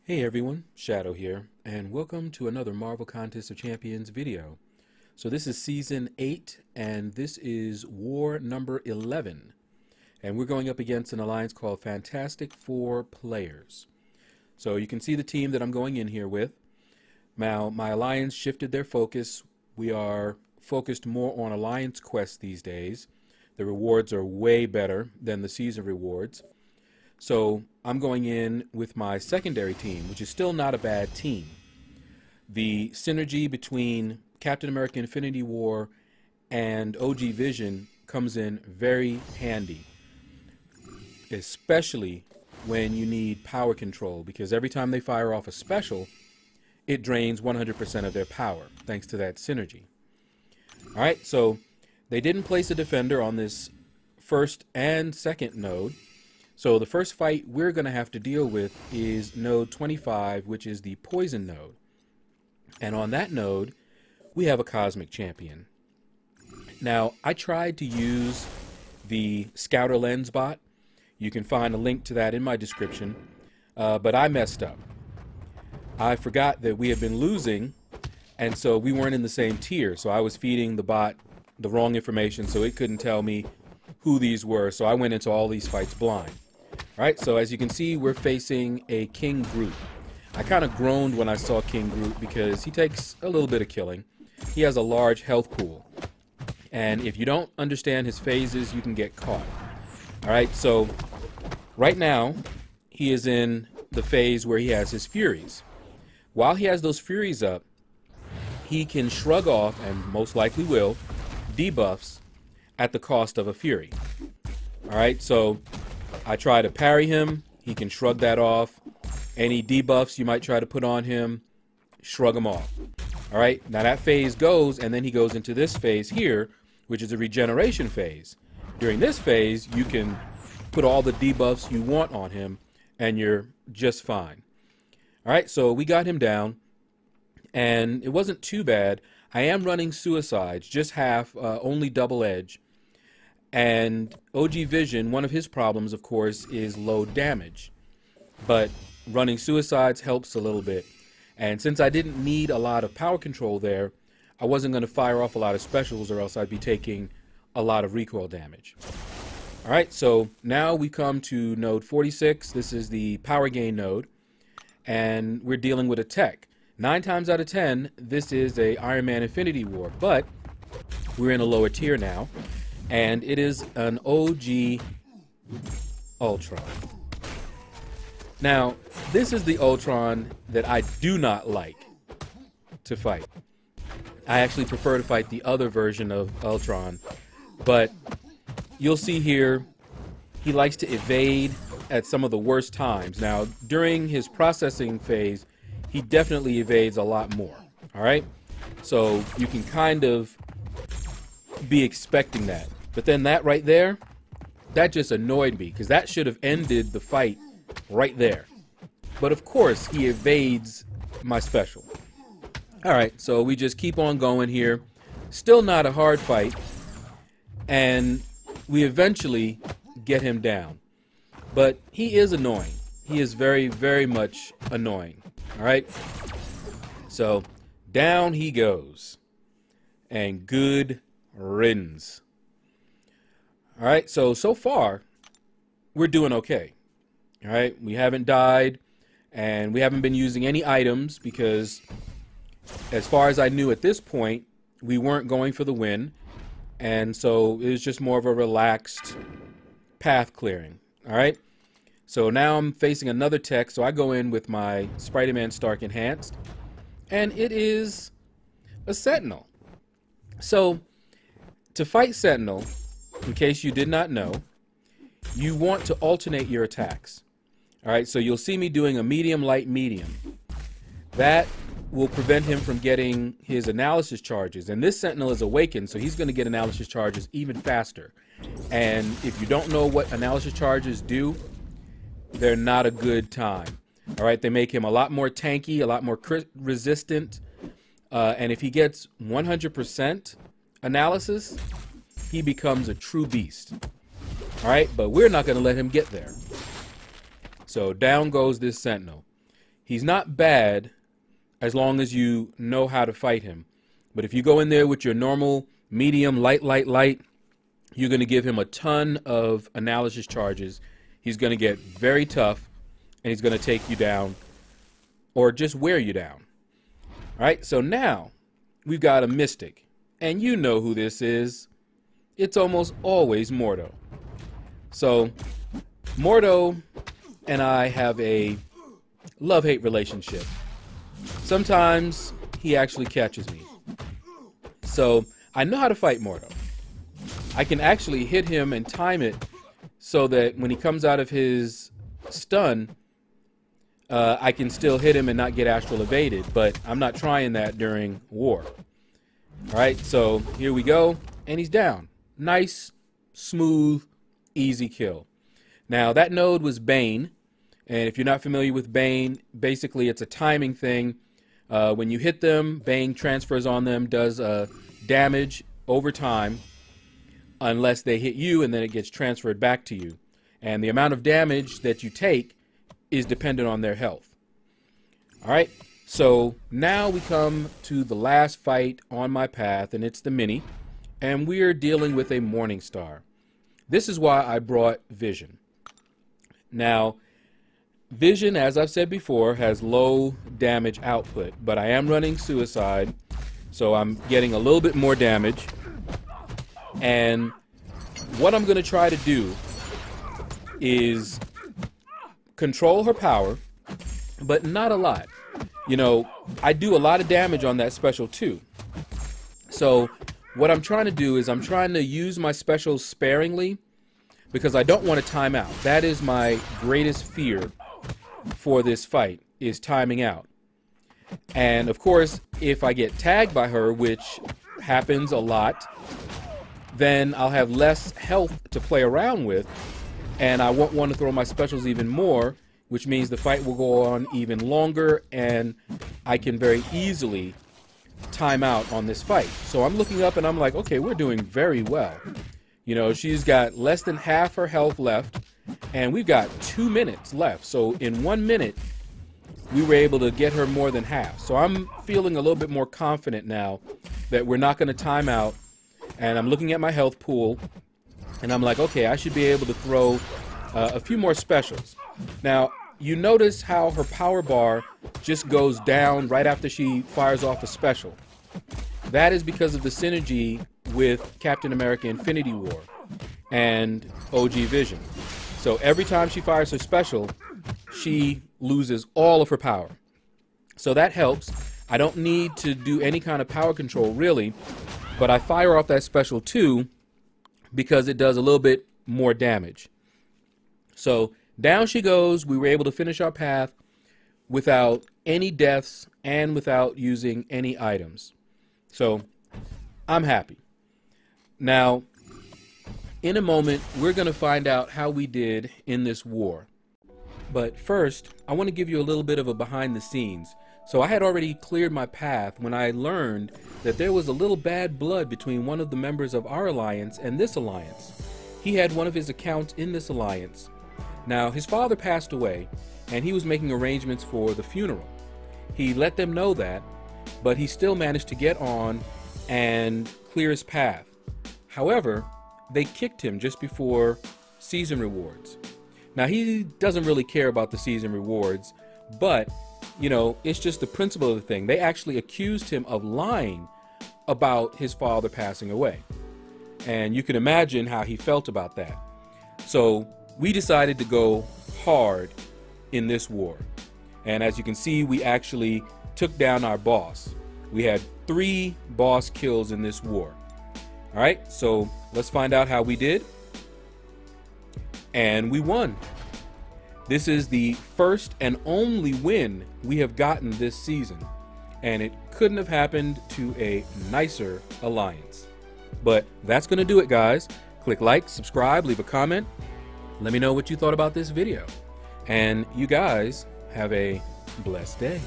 Hey everyone, Shaedow here, and welcome to another Marvel Contest of Champions video. So this is Season 8, and this is War number 11. And we're going up against an alliance called Fantastic Four Players. So you can see the team that I'm going in here with. Now, my alliance shifted their focus. We are focused more on alliance quests these days. The rewards are way better than the season rewards. So I'm going in with my secondary team, which is still not a bad team. The synergy between Captain America Infinity War and OG Vision comes in very handy, especially when you need power control, because every time they fire off a special, it drains 100% of their power, thanks to that synergy. Alright, so they didn't place a defender on this first and second node. So the first fight we're going to have to deal with is node 25, which is the poison node. And on that node, we have a cosmic champion. Now, I tried to use the Scouter Lens bot. You can find a link to that in my description, but I messed up. I forgot that we had been losing, and so we weren't in the same tier. So I was feeding the bot the wrong information, so it couldn't tell me who these were. So I went into all these fights blind. Alright, so as you can see, we're facing a King Groot. I kind of groaned when I saw King Groot because he takes a little bit of killing. He has a large health pool. And if you don't understand his phases, you can get caught. Alright, so right now, he is in the phase where he has his Furies. While he has those Furies up, he can shrug off, and most likely will, debuffs at the cost of a Fury. Alright, so I try to parry him, he can shrug that off. Any debuffs you might try to put on him, shrug them off. Alright, now that phase goes, and then he goes into this phase here, which is a regeneration phase. During this phase, you can put all the debuffs you want on him, and you're just fine. Alright, so we got him down, and it wasn't too bad. I am running suicides, just half, only double edge. And OG Vision, one of his problems, of course, is low damage. But running suicides helps a little bit. And since I didn't need a lot of power control there, I wasn't going to fire off a lot of specials, or else I'd be taking a lot of recoil damage. Alright, so now we come to node 46. This is the power gain node. And we're dealing with a tech. 9 times out of 10, this is a Iron Man Infinity War. But we're in a lower tier now. And it is an OG Ultron. Now, this is the Ultron that I do not like to fight. I actually prefer to fight the other version of Ultron. But you'll see here, he likes to evade at some of the worst times. Now, during his processing phase, he definitely evades a lot more. Alright? So you can kind of be expecting that. But then that right there, that just annoyed me, because that should have ended the fight right there. But of course, he evades my special. Alright, so we just keep on going here. Still not a hard fight. And we eventually get him down. But he is annoying. He is very, very much annoying. Alright? So, down he goes. And good riddance. Alright, so far, we're doing okay. Alright, we haven't died, and we haven't been using any items, because as far as I knew at this point, we weren't going for the win, and so it was just more of a relaxed path clearing. Alright, so now I'm facing another tech, so I go in with my Spider-Man Stark Enhanced, and it is a Sentinel. So, to fight Sentinel, in case you did not know, you want to alternate your attacks. Alright, so you'll see me doing a medium, light, medium. That will prevent him from getting his analysis charges. And this Sentinel is awakened, so he's going to get analysis charges even faster. And if you don't know what analysis charges do, they're not a good time. Alright, they make him a lot more tanky, a lot more resistant. And if he gets 100% analysis, he becomes a true beast. Alright, but we're not going to let him get there. So down goes this Sentinel. He's not bad as long as you know how to fight him. But if you go in there with your normal, medium, light, you're going to give him a ton of analysis charges. He's going to get very tough, and he's going to take you down or just wear you down. All right, so now we've got a Mystic, and you know who this is. It's almost always Mordo. So Mordo and I have a love-hate relationship. Sometimes he actually catches me. So I know how to fight Mordo. I can actually hit him and time it so that when he comes out of his stun, I can still hit him and not get astral evaded, but I'm not trying that during war. All right, so here we go, and he's down. Nice, smooth, easy kill. Now that node was Bane, and if you're not familiar with Bane, basically it's a timing thing. When you hit them, Bane transfers on them, does damage over time, unless they hit you, and then it gets transferred back to you. And the amount of damage that you take is dependent on their health. All right, so now we come to the last fight on my path, and it's the Mini, and we're dealing with a Morning Star. This is why I brought Vision. Now, Vision, as I've said before, has low damage output, but I am running Suicide, so I'm getting a little bit more damage. And what I'm going to try to do is control her power, but not a lot. You know, I do a lot of damage on that special too. So what I'm trying to do is I'm trying to use my specials sparingly, because I don't want to time out. That is my greatest fear for this fight, is timing out. And of course, if I get tagged by her, which happens a lot, then I'll have less health to play around with, and I won't want to throw my specials even more, which means the fight will go on even longer, and I can very easily time out on this fight. So I'm looking up and I'm like, okay, we're doing very well. You know, she's got less than half her health left, and we've got 2 minutes left. So in 1 minute, we were able to get her more than half. So I'm feeling a little bit more confident now that we're not going to time out. And I'm looking at my health pool, and I'm like, okay, I should be able to throw a few more specials. Now, you notice how her power bar just goes down right after she fires off a special. That is because of the synergy with Captain America Infinity War and OG Vision. So every time she fires her special, she loses all of her power. So that helps. I don't need to do any kind of power control really, but I fire off that special too because it does a little bit more damage. So down she goes. We were able to finish our path without any deaths and without using any items. So I'm happy. Now, in a moment, we're going to find out how we did in this war. But first, I want to give you a little bit of a behind the scenes. So I had already cleared my path when I learned that there was a little bad blood between one of the members of our alliance and this alliance. He had one of his accounts in this alliance. Now, his father passed away, and he was making arrangements for the funeral. He let them know that, but he still managed to get on and clear his path. However, they kicked him just before season rewards. Now, he doesn't really care about the season rewards, but, you know, it's just the principle of the thing. They actually accused him of lying about his father passing away. And you can imagine how he felt about that. So we decided to go hard in this war. And as you can see, we actually took down our boss. We had 3 boss kills in this war. All right, so let's find out how we did. And we won. This is the first and only win we have gotten this season. And it couldn't have happened to a nicer alliance. But that's going to do it, guys. Click like, subscribe, leave a comment. Let me know what you thought about this video. And you guys have a blessed day.